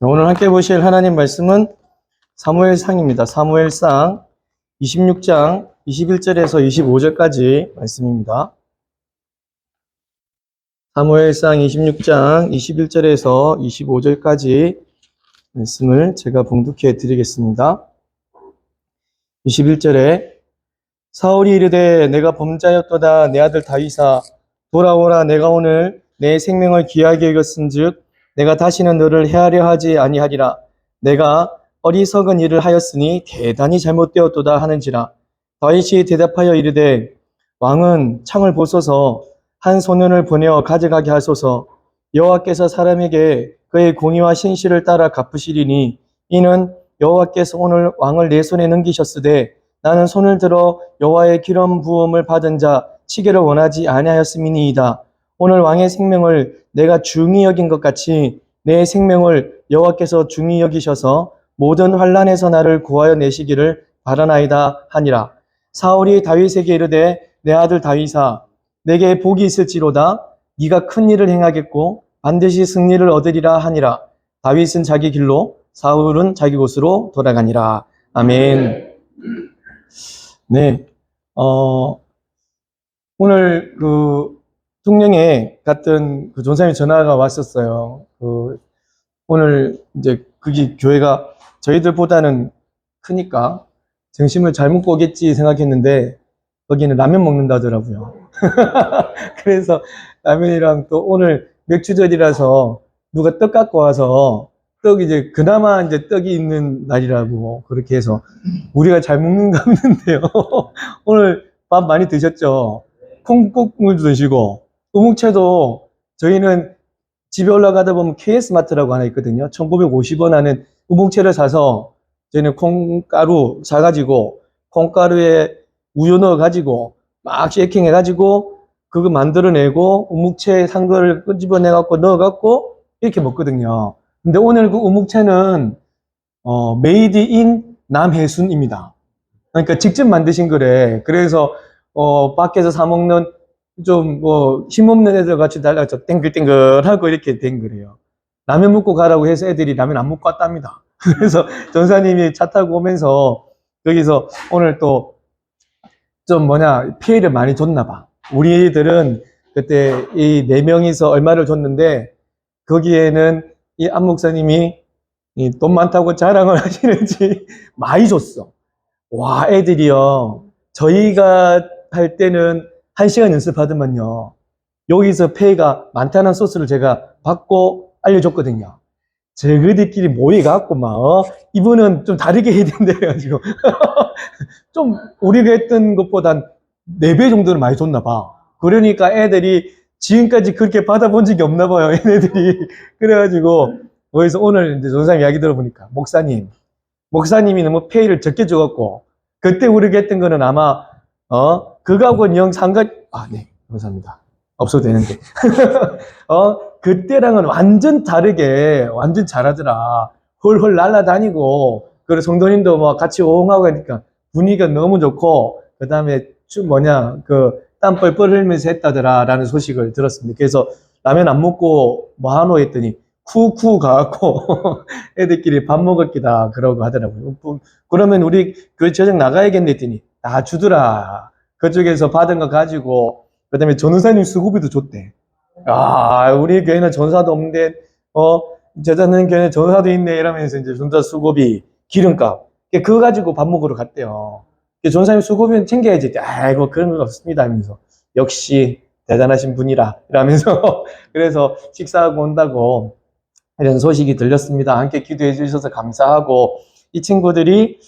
오늘 함께 보실 하나님 말씀은 사무엘상입니다. 사무엘상 26장 21절에서 25절까지 말씀입니다. 사무엘상 26장 21절에서 25절까지 말씀을 제가 봉독해 드리겠습니다. 21절에 사울이 이르되 내가 범자였도다. 내 아들 다윗아 돌아오라. 내가 오늘 내 생명을 귀하게 여겼은즉 내가 다시는 너를 해하려 하지 아니하리라. 내가 어리석은 일을 하였으니 대단히 잘못되었도다 하는지라. 다윗이 대답하여 이르되 왕은 창을 보소서. 한 소년을 보내어 가져가게 하소서. 여호와께서 사람에게 그의 공의와 신실을 따라 갚으시리니 이는 여호와께서 오늘 왕을 내 손에 넘기셨으되 나는 손을 들어 여호와의 기름 부음을 받은 자 치기를 원하지 아니하였음이니이다. 오늘 왕의 생명을 내가 중히 여긴 것 같이 내 생명을 여호와께서 중히 여기셔서 모든 환난에서 나를 구하여 내시기를 바라나이다 하니라. 사울이 다윗에게 이르되 내 아들 다윗아 내게 복이 있을지로다. 네가 큰 일을 행하겠고 반드시 승리를 얻으리라 하니라. 다윗은 자기 길로 사울은 자기 곳으로 돌아가니라. 아멘. 네, 오늘 통영에 갔던 전사님 전화가 왔었어요. 오늘 이제 그게 교회가 저희들보다는 크니까 점심을 잘 먹고 오겠지 생각했는데 거기는 라면 먹는다더라고요. 그래서 라면이랑 또 오늘 맥주절이라서 누가 떡 갖고 와서 떡 이제 그나마 이제 떡이 있는 날이라고 그렇게 해서 우리가 잘 먹는가 했는데요. 오늘 밥 많이 드셨죠? 콩국물도 드시고 우묵채도 저희는 집에 올라가다 보면 KS마트라고 하나 있거든요. 1950원 하는 우묵채를 사서 저희는 콩가루 사가지고 콩가루에 우유 넣어가지고 막 쉐이킹 해가지고 그거 만들어내고 우묵채 산 거를 끄집어내갖고 넣어갖고 이렇게 먹거든요. 근데 오늘 그 우묵채는 메이드 인 남해순입니다. 그러니까 직접 만드신 거래. 그래서 밖에서 사 먹는 좀 힘없는 애들 같이 달라서 땡글땡글하고 이렇게 된 거래요. 라면 먹고 가라고 해서 애들이 라면 안 먹고 왔답니다. 그래서 전사님이 차 타고 오면서 거기서 오늘 또 좀 피해를 많이 줬나 봐. 우리들은 그때 이 4명이서 얼마를 줬는데 거기에는 이 안 목사님이 돈 많다고 자랑을 하시는지 많이 줬어. 와, 애들이요. 저희가 할 때는 1시간 연습하더만요. 여기서 페이가 많다는 소스를 제가 받고 알려줬거든요. 저희들끼리 모여갖고 이분은 좀 다르게 해야 된다 해가지고 좀 우리가 했던 것보단 4배 정도는 많이 줬나 봐. 그러니까 애들이 지금까지 그렇게 받아본 적이 없나 봐요, 얘네들이. 그래가지고 거기서 오늘 이제 전사님 이야기 들어보니까 목사님이 너무 페이를 적게 줘갖고 그때 우리가 했던 거는 아마 그거하고는 영 상관 네, 감사합니다. 없어도 되는데 그때랑은 완전 다르게 완전 잘하더라. 헐헐 날라다니고 그리고 성도님도 같이 호응하고 하니까 분위기가 너무 좋고 그 다음에 땀 뻘뻘 흘리면서 했다더라 라는 소식을 들었습니다. 그래서 라면 안 먹고 하노 했더니 쿠쿠 가갖고 애들끼리 밥 먹을 기다 그러고 하더라고요. 그러면 우리 그 저녁 나가야겠네 했더니 다 주더라. 그쪽에서 받은 거 가지고 그 다음에 전우사님 수고비도 줬대. 우리 교회는 전사도 없는데 제자는 교회는 전사도 있네 이러면서 이제 전사 수고비 기름값 그거 가지고 밥 먹으러 갔대요. 전사님 수고비는 챙겨야지. 아이고 그런 건 없습니다 하면서 역시 대단하신 분이라 이러면서 그래서 식사하고 온다고 이런 소식이 들렸습니다. 함께 기도해 주셔서 감사하고 이 친구들이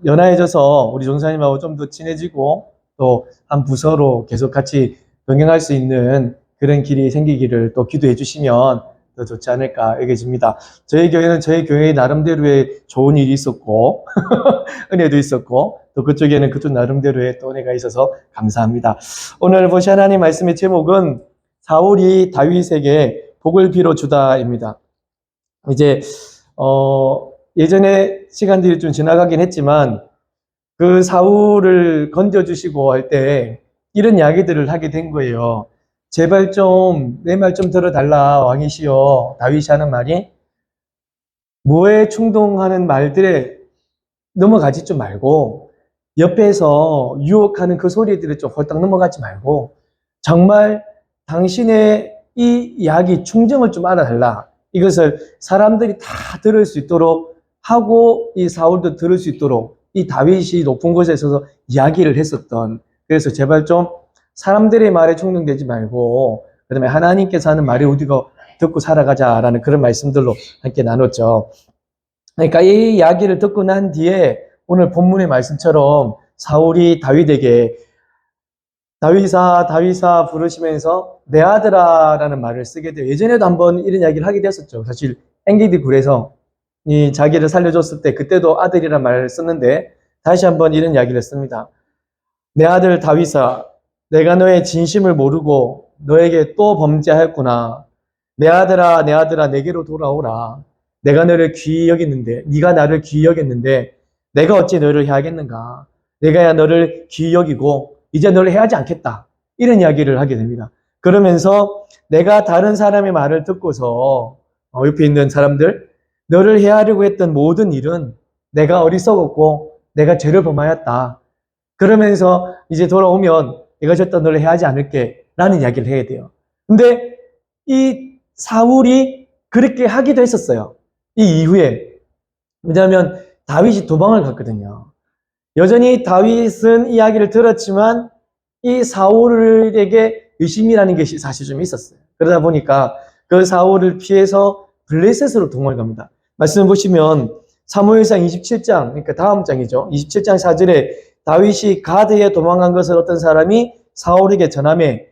연하해져서 우리 전사님하고 좀 더 친해지고 또 한 부서로 계속 같이 병행할 수 있는 그런 길이 생기기를 또 기도해 주시면 더 좋지 않을까 여겨집니다. 저희 교회는 저희 교회의 나름대로의 좋은 일이 있었고 은혜도 있었고 또 그쪽에는 그쪽 나름대로의 또 은혜가 있어서 감사합니다. 오늘 보신 하나님 말씀의 제목은 사울이 다윗에게 복을 빌어주다입니다. 이제 예전에 시간들이 좀 지나가긴 했지만 그 사울을 건져주시고 할 때 이런 이야기들을 하게 된 거예요. 제발 좀 내 말 좀 들어달라 왕이시여. 다윗이 하는 말이 뭐에 충동하는 말들에 넘어가지 좀 말고, 옆에서 유혹하는 그 소리들에 좀 홀딱 넘어가지 말고, 정말 당신의 이 이야기 충정을 좀 알아달라. 이것을 사람들이 다 들을 수 있도록 하고, 이 사울도 들을 수 있도록 이 다윗이 높은 곳에 서서 이야기를 했었던, 그래서 제발 좀 사람들의 말에 충동되지 말고, 그 다음에 하나님께서 하는 말을 우리가 듣고 살아가자라는 그런 말씀들로 함께 나눴죠. 그러니까 이 이야기를 듣고 난 뒤에 오늘 본문의 말씀처럼 사울이 다윗에게 다윗아 부르시면서 내 아들아라는 말을 쓰게 돼요. 예전에도 한번 이런 이야기를 하게 됐었죠. 사실 엔게디 굴에서 이 자기를 살려줬을 때 그때도 아들이란 말을 썼는데 다시 한번 이런 이야기를 씁니다. 내 아들 다윗아, 내가 너의 진심을 모르고 너에게 또 범죄하였구나. 내 아들아, 내 아들아, 내게로 돌아오라. 내가 너를 귀히 여겼는데, 네가 나를 귀히 여겼는데, 내가 어찌 너를 해하겠는가? 내가 너를 귀히 여기고 이제 너를 해하지 않겠다. 이런 이야기를 하게 됩니다. 그러면서 내가 다른 사람의 말을 듣고서 옆에 있는 사람들, 너를 해하려고 했던 모든 일은 내가 어리석었고 내가 죄를 범하였다. 그러면서 이제 돌아오면 내가 졌던 너를 해하지 않을게 라는 이야기를 해야 돼요. 근데 이 사울이 그렇게 하기도 했었어요. 이 이후에. 왜냐하면 다윗이 도망을 갔거든요. 여전히 다윗은 이야기를 들었지만 이 사울에게 의심이라는 것이 사실 좀 있었어요. 그러다 보니까 그 사울을 피해서 블레셋으로 도망을 갑니다. 말씀 보시면 사무엘상 27장, 그러니까 다음 장이죠. 27장 4절에 다윗이 가드에 도망간 것을 어떤 사람이 사울에게 전하매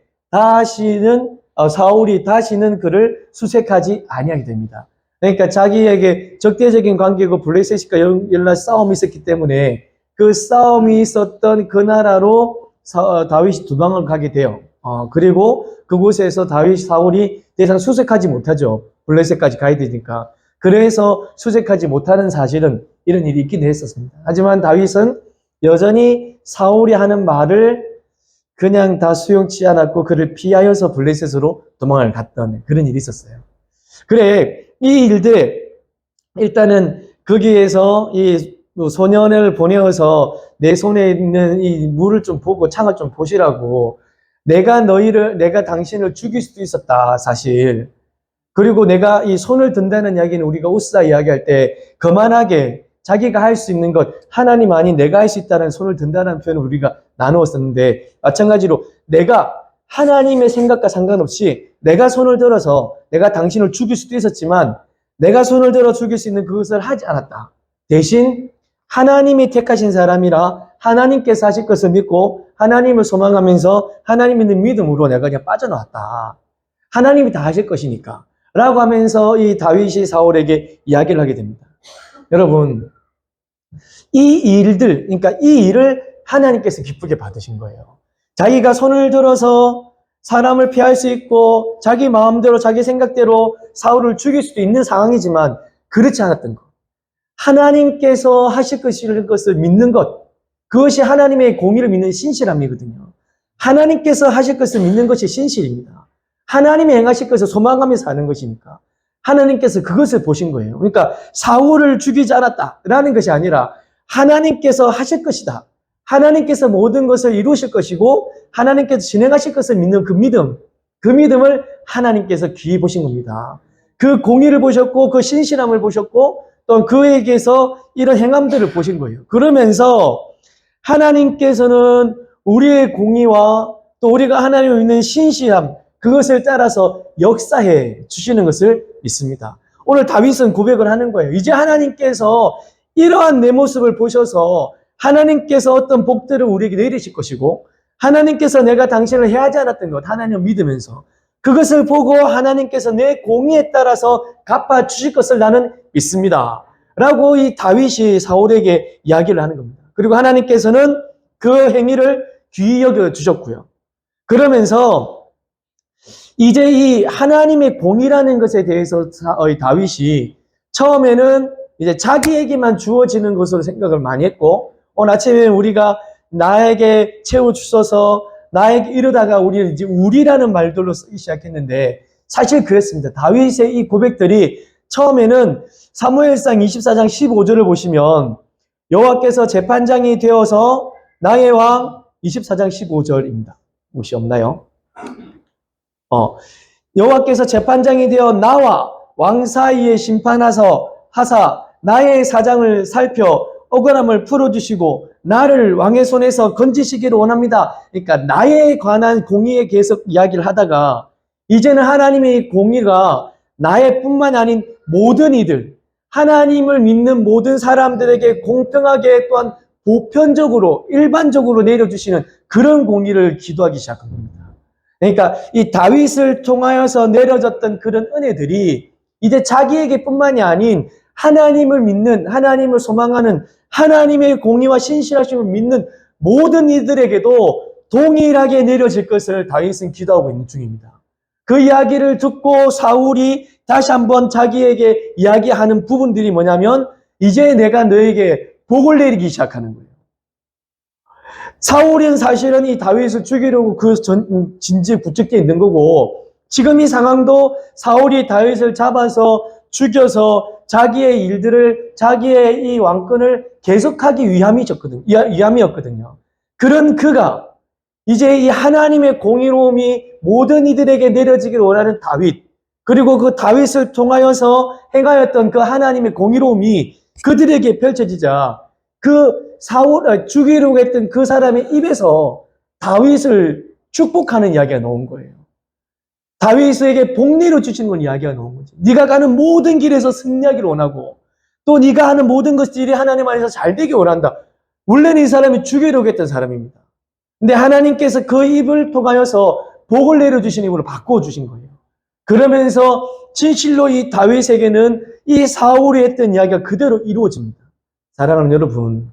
사울이 다시는 그를 수색하지 아니하게 됩니다. 그러니까 자기에게 적대적인 관계고 블레셋과 연락 싸움이 있었기 때문에 그 싸움이 있었던 그 나라로 다윗이 도망을 가게 돼요. 그리고 그곳에서 사울이 더 이상 수색하지 못하죠. 블레셋까지 가야 되니까. 그래서 수색하지 못하는 사실은 이런 일이 있긴 했었습니다. 하지만 다윗은 여전히 사울이 하는 말을 그냥 다 수용치 않았고 그를 피하여서 블레셋으로 도망을 갔던 그런 일이 있었어요. 그래, 이 일들 일단은 거기에서 이 소년을 보내어서 내 손에 있는 이 물을 좀 보고 창을 좀 보시라고 내가 당신을 죽일 수도 있었다, 사실. 그리고 내가 이 손을 든다는 이야기는 우리가 우스아 이야기할 때 거만하게 자기가 할 수 있는 것, 하나님 아닌 내가 할 수 있다는 손을 든다는 표현을 우리가 나누었었는데, 마찬가지로 내가 하나님의 생각과 상관없이 내가 손을 들어서 내가 당신을 죽일 수도 있었지만 내가 손을 들어 죽일 수 있는 그것을 하지 않았다. 대신 하나님이 택하신 사람이라 하나님께서 하실 것을 믿고 하나님을 소망하면서 하나님 있는 믿음으로 내가 그냥 빠져나왔다. 하나님이 다 하실 것이니까. 라고 하면서 이 다윗이 사울에게 이야기를 하게 됩니다. 여러분, 이 일들, 그러니까 이 일을 하나님께서 기쁘게 받으신 거예요. 자기가 손을 들어서 사람을 피할 수 있고 자기 마음대로 자기 생각대로 사울을 죽일 수도 있는 상황이지만 그렇지 않았던 것. 하나님께서 하실 것을 믿는 것. 그것이 하나님의 공의를 믿는 신실함이거든요. 하나님께서 하실 것을 믿는 것이 신실입니다. 하나님이 행하실 것을 소망하면서 하는 것이니까 하나님께서 그것을 보신 거예요. 그러니까 사울을 죽이지 않았다라는 것이 아니라 하나님께서 하실 것이다. 하나님께서 모든 것을 이루실 것이고 하나님께서 진행하실 것을 믿는 그 믿음을 하나님께서 귀히 보신 겁니다. 그 공의를 보셨고 그 신실함을 보셨고 또 그에게서 이런 행함들을 보신 거예요. 그러면서 하나님께서는 우리의 공의와 또 우리가 하나님을 믿는 신실함 그것을 따라서 역사해 주시는 것을 믿습니다. 오늘 다윗은 고백을 하는 거예요. 이제 하나님께서 이러한 내 모습을 보셔서 하나님께서 어떤 복들을 우리에게 내리실 것이고 하나님께서 내가 당신을 해하지 않았던 것 하나님을 믿으면서 그것을 보고 하나님께서 내 공의에 따라서 갚아주실 것을 나는 믿습니다. 라고 이 다윗이 사울에게 이야기를 하는 겁니다. 그리고 하나님께서는 그 행위를 귀히 여겨주셨고요. 그러면서 이제 이 하나님의 공의라는 것에 대해서 다윗이 처음에는 이제 자기에게만 주어지는 것으로 생각을 많이 했고 오늘 아침에 우리가 나에게 채워주셔서 나에게 이러다가 우리는 이제 우리라는 말들로 쓰기 시작했는데 사실 그랬습니다. 다윗의 이 고백들이 처음에는 사무엘상 24장 15절을 보시면 여호와께서 재판장이 되어서 나의 왕 24장 15절입니다. 혹시 없나요? 여호와께서 재판장이 되어 나와 왕 사이에 심판하사 나의 사장을 살펴 억울함을 풀어주시고 나를 왕의 손에서 건지시기를 원합니다. 그러니까 나에 관한 공의에 계속 이야기를 하다가 이제는 하나님의 공의가 나의 뿐만 아닌 모든 이들, 하나님을 믿는 모든 사람들에게 공평하게 또한 보편적으로 일반적으로 내려주시는 그런 공의를 기도하기 시작한 겁니다. 그러니까 이 다윗을 통하여서 내려졌던 그런 은혜들이 이제 자기에게 뿐만이 아닌 하나님을 믿는, 하나님을 소망하는, 하나님의 공의와 신실하심을 믿는 모든 이들에게도 동일하게 내려질 것을 다윗은 기도하고 있는 중입니다. 그 이야기를 듣고 사울이 다시 한번 자기에게 이야기하는 부분들이 뭐냐면 이제 내가 너에게 복을 내리기 시작하는 거예요. 사울은 사실은 이 다윗을 죽이려고 그 진지에 부쩍게 있는 거고 지금 이 상황도 사울이 다윗을 잡아서 죽여서 자기의 일들을, 자기의 이 왕권을 계속하기 위함이었거든요. 그런 그가 이제 이 하나님의 공의로움이 모든 이들에게 내려지기를 원하는 다윗, 그리고 그 다윗을 통하여서 행하였던 그 하나님의 공의로움이 그들에게 펼쳐지자 그 죽이려고 했던 그 사람의 입에서 다윗을 축복하는 이야기가 나온 거예요. 다윗에게 복리로 주시는 건 이야기가 나온 거지. 네가 가는 모든 길에서 승리하기를 원하고 또 네가 하는 모든 것들이 하나님 안에서 잘 되길 원한다. 원래는 이 사람이 죽이려고 했던 사람입니다. 근데 하나님께서 그 입을 통하여서 복을 내려주신 입으로 바꿔주신 거예요. 그러면서 진실로 이 다윗에게는 이 사울이 했던 이야기가 그대로 이루어집니다. 사랑하는 여러분,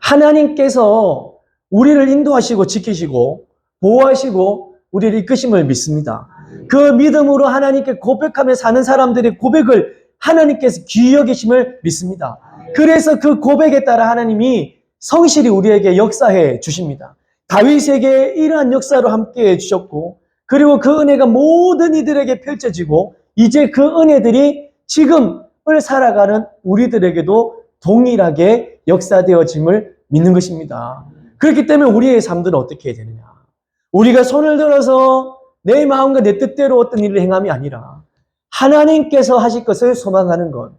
하나님께서 우리를 인도하시고 지키시고 보호하시고 우리를 이끄심을 믿습니다. 그 믿음으로 하나님께 고백하며 사는 사람들의 고백을 하나님께서 귀히 여기심을 믿습니다. 그래서 그 고백에 따라 하나님이 성실히 우리에게 역사해 주십니다. 다윗에게 이러한 역사로 함께 해 주셨고 그리고 그 은혜가 모든 이들에게 펼쳐지고 이제 그 은혜들이 지금을 살아가는 우리들에게도 동일하게 역사되어짐을 믿는 것입니다. 그렇기 때문에 우리의 삶들은 어떻게 해야 되느냐? 우리가 손을 들어서 내 마음과 내 뜻대로 어떤 일을 행함이 아니라 하나님께서 하실 것을 소망하는 것.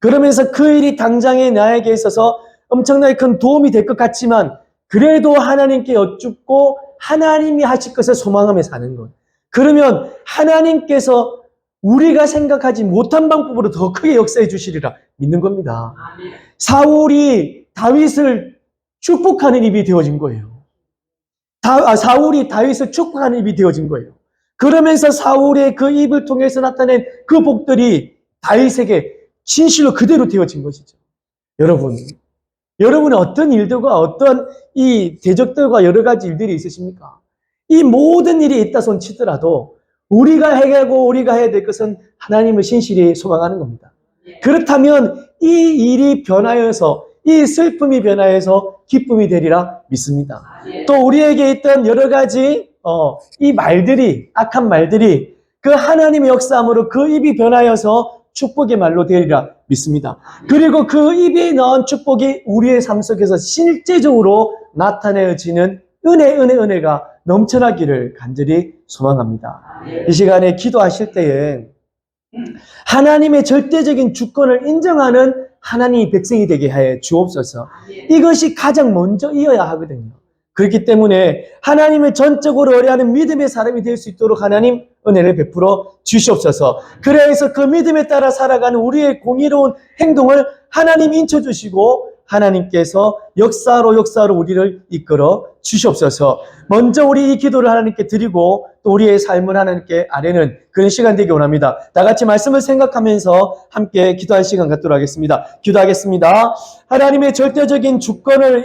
그러면서 그 일이 당장에 나에게 있어서 엄청나게 큰 도움이 될 것 같지만 그래도 하나님께 여쭙고 하나님이 하실 것을 소망하며 사는 것. 그러면 하나님께서 우리가 생각하지 못한 방법으로 더 크게 역사해 주시리라 믿는 겁니다. 사울이 다윗을 축복하는 입이 되어진 거예요. 사울이 다윗을 축복하는 입이 되어진 거예요. 그러면서 사울의 그 입을 통해서 나타낸 그 복들이 다윗에게 진실로 그대로 되어진 것이죠. 여러분의 어떤 일들과 어떤 이 대적들과 여러 가지 일들이 있으십니까? 이 모든 일이 있다 손 치더라도 우리가 해결하고 우리가 해야 될 것은 하나님을 신실히 소망하는 겁니다. 그렇다면 이 일이 변하여서 이 슬픔이 변하여서 기쁨이 되리라 믿습니다. 또 우리에게 있던 여러 가지 이 말들이 악한 말들이 그 하나님의 역사함으로 그 입이 변하여서 축복의 말로 되리라 믿습니다. 그리고 그 입에 넣은 축복이 우리의 삶 속에서 실제적으로 나타내어지는 은혜가 넘쳐나기를 간절히 소망합니다. 이 시간에 기도하실 때에 하나님의 절대적인 주권을 인정하는 하나님의 백성이 되게 해 주옵소서. 이것이 가장 먼저이어야 하거든요. 그렇기 때문에 하나님을 전적으로 의뢰하는 믿음의 사람이 될 수 있도록 하나님 은혜를 베풀어 주시옵소서. 그래서 그 믿음에 따라 살아가는 우리의 공의로운 행동을 하나님 인쳐주시고 하나님께서 역사로 우리를 이끌어 주시옵소서. 먼저 우리 이 기도를 하나님께 드리고 또 우리의 삶을 하나님께 아뢰는 그런 시간 되기 원합니다. 다 같이 말씀을 생각하면서 함께 기도할 시간 갖도록 하겠습니다. 기도하겠습니다. 하나님의 절대적인 주권을